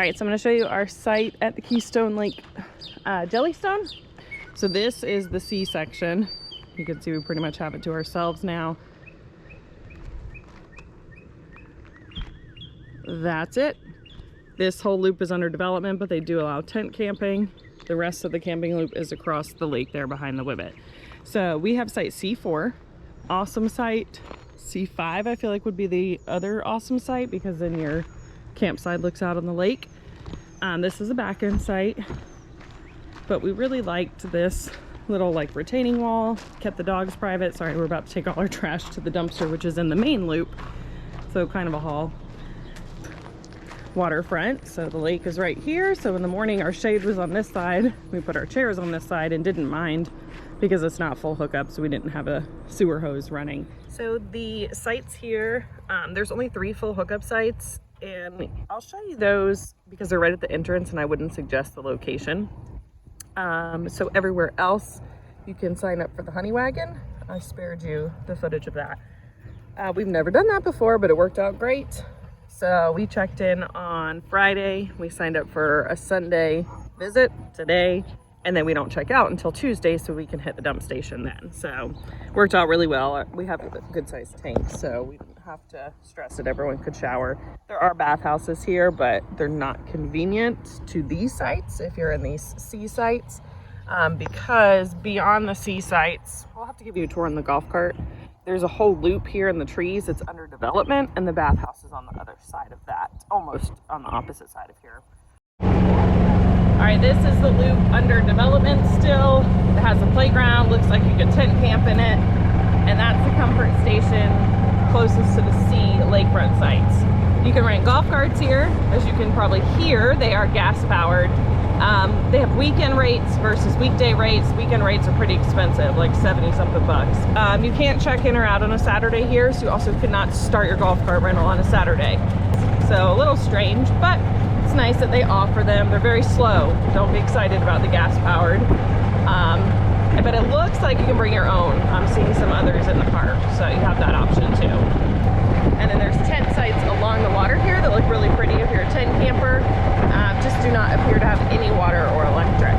right, so I'm going to show you our site at the Keystone Lake Jellystone. So this is the C section. You can see we pretty much have it to ourselves now. That's it. This whole loop is under development, but they do allow tent camping. The rest of the camping loop is across the lake there behind the Wibit. So we have site C4, awesome site. C5 I feel like would be the other awesome site because then your campsite looks out on the lake. This is a back end site, but we really liked this little like retaining wall, kept the dogs private. Sorry, we're about to take all our trash to the dumpster, which is in the main loop. So kind of a haul. Waterfront, so the lake is right here. So in the morning our shade was on this side. We put our chairs on this side and didn't mind because it's not full hookup, so we didn't have a sewer hose running. So the sites here, there's only 3 full hookup sites, and I'll show you those because they're right at the entrance and I wouldn't suggest the location. So everywhere else you can sign up for the honey wagon. I spared you the footage of that. We've never done that before, but it worked out great. So we checked in on Friday. We signed up for a Sunday visit today, and then we don't check out until Tuesday so we can hit the dump station then. So worked out really well. We have a good sized tank, so we didn't have to stress it. Everyone could shower. There are bathhouses here, but they're not convenient to these sites if you're in these C sites, because beyond the C sites, we'll have to give you a tour in the golf cart. There's a whole loop here in the trees. It's under development, and the bathhouse is on the other side of that, almost on the opposite side of here. All right, this is the loop under development still. It has a playground, looks like you could tent camp in it, and that's the comfort station closest to the C lakefront sites. You can rent golf carts here. As you can probably hear, they are gas powered. They have weekend rates versus weekday rates. Weekend rates are pretty expensive, like 70 something bucks. You can't check in or out on a Saturday here, so you also could not start your golf cart rental on a Saturday. So a little strange, but it's nice that they offer them. They're very slow. Don't be excited about the gas powered. But it looks like you can bring your own. I'm seeing some others in the park, so you have that option too. And then there's tent sites along the water here that look really pretty if you're a tent camper. Just do not appear to have any water or electric.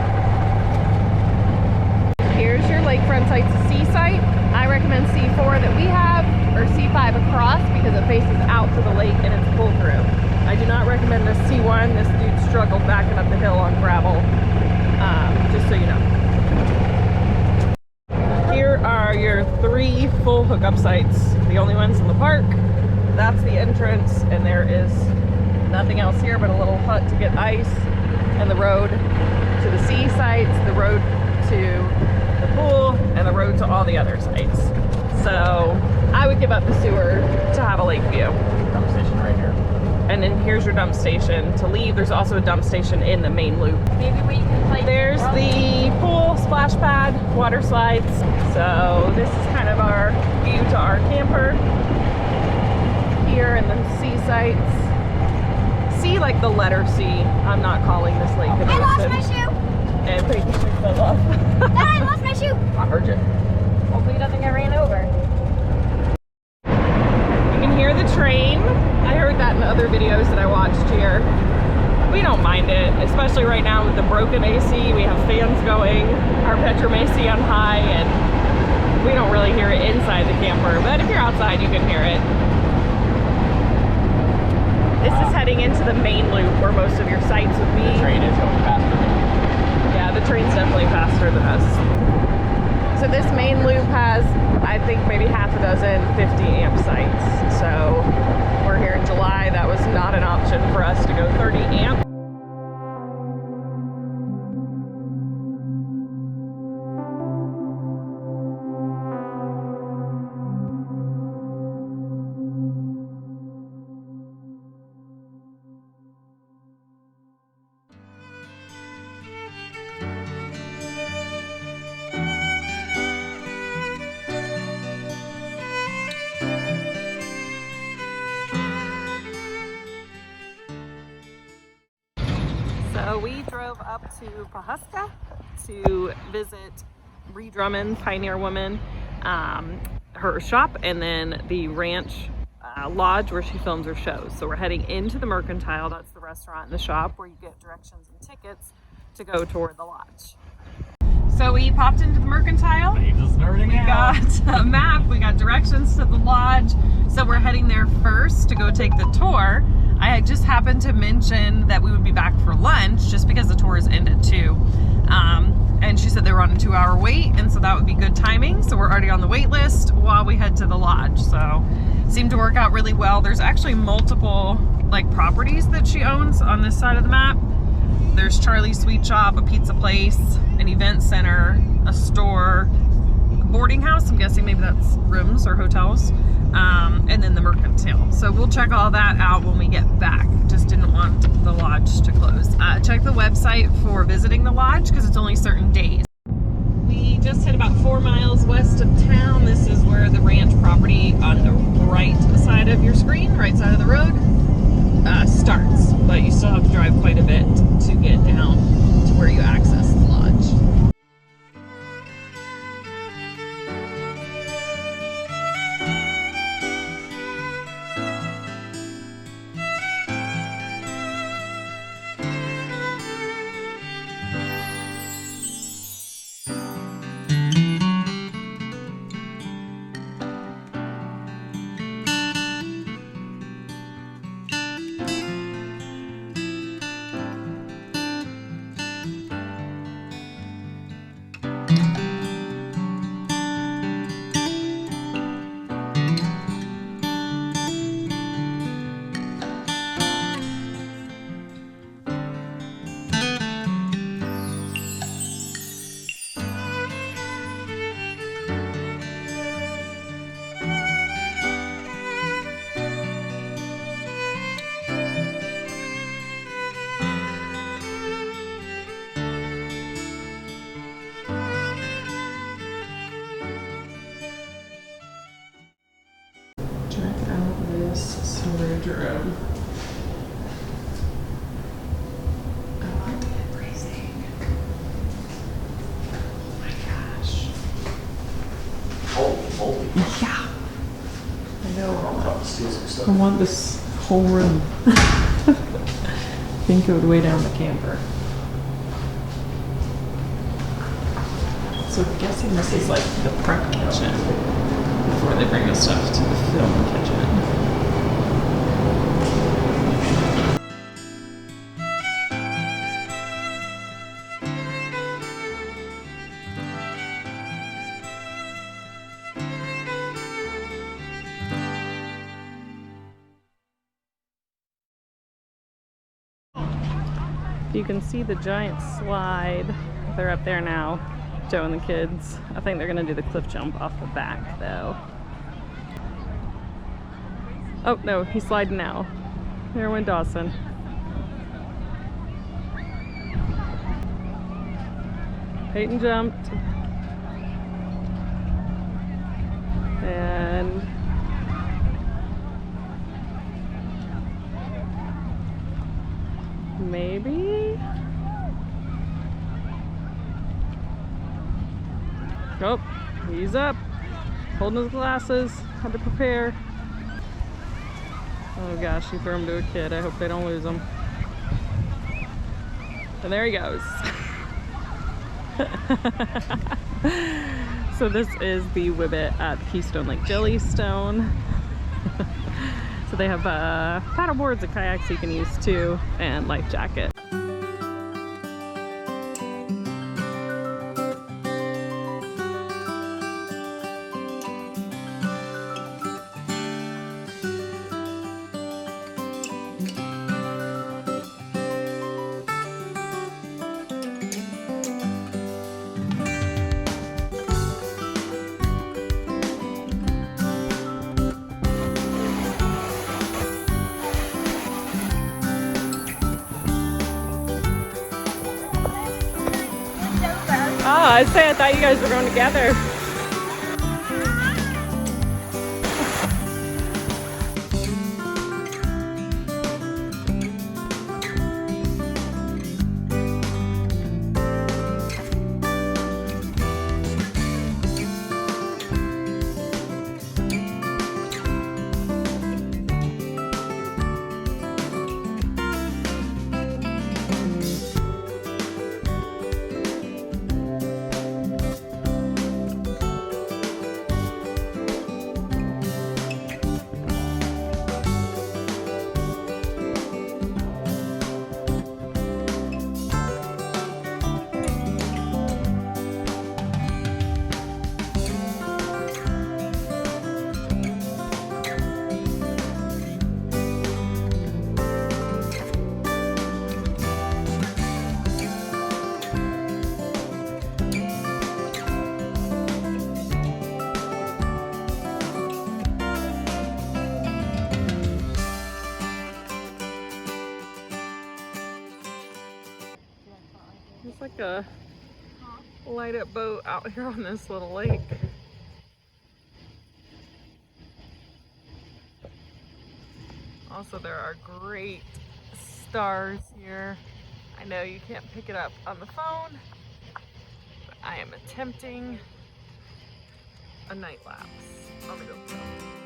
Here's your lakefront site to C site. I recommend C4 that we have, or C5 across, because it faces out to the lake and it's pull through. I do not recommend this C1. This dude struggled backing up the hill on gravel, just so you know. Here are your 3 full hookup sites, the only ones in the park. That's the entrance, and there is nothing else here but a little hut to get ice, and the road to the C sites, the road to the pool, and the road to all the other sites. So I would give up the sewer to have a lake view. Dump station right here. And then here's your dump station to leave. There's also a dump station in the main loop. Maybe where you can play. There's the pool, splash pad, water slides. So this is kind of our view to our camper here in the C sites. C like the letter C. I'm not calling this lake an I lost ocean. my shoe. And pretty much fell off. Dad, I lost my shoe. I heard you. Hopefully he doesn't get ran over. You can hear the train. I heard that in other videos that I watched here. We don't mind it, especially right now with the broken AC. We have fans going, our Petrum AC on high, and we don't really hear it inside the camper. But if you're outside, you can hear it. This is heading into the main loop where most of your sites would be. The train is going faster than you. Yeah, the train's definitely faster than us. So this main loop has, I think, maybe half a dozen 50 amp sites. So we're here in July. That was not an option for us to go 30 amp. So we drove up to Pawhuska to visit Ree Drummond, Pioneer Woman, her shop, and then the ranch lodge where she films her shows. So we're heading into the Mercantile. That's the restaurant and the shop where you get directions and tickets to go toward the lodge. So we popped into the Mercantile. We got a map, we got directions to the lodge. So we're heading there first to go take the tour. I just happened to mention that we would be back for lunch just because the tours end at 2. And she said they were on a 2-hour wait, and so that would be good timing. So we're already on the wait list while we head to the lodge. So seemed to work out really well. There's actually multiple like properties that she owns on this side of the map. There's Charlie's Sweet Shop, a pizza place, an event center, a store, a boarding house. I'm guessing maybe that's rooms or hotels, and then the Mercantile. So we'll check all that out when we get back. Just didn't want the lodge to close. Check the website for visiting the lodge because it's only certain days. We just hit about 4 miles west of town. This is where the ranch property on the right side of your screen, right side of the road, starts. But you still have to drive quite a bit to get down to where you access the lodge. Check out this storage room. Oh, it's freezing. Oh my gosh. Holy. Yeah. I know. Stuff. I want this whole room. I think it would weigh down the camper. So I'm guessing this is like the prep kitchen before they bring the stuff to the film kitchen. You can see the giant slide. They're up there now, Joe and the kids. I think they're gonna do the cliff jump off the back though. Oh no, he's sliding now. There went Dawson. Peyton jumped. And maybe? Oh, he's up. Holding his glasses. Had to prepare. Oh gosh, he threw him to a kid. I hope they don't lose him. And there he goes. So this is the Wibit at Keystone Lake Jellystone. So they have paddle boards and kayaks you can use too, and life jacket. Oh, I thought you guys were going together. It's like a light up boat out here on this little lake. Also, there are great stars here. I know you can't pick it up on the phone, but I am attempting a night lapse on the GoPro.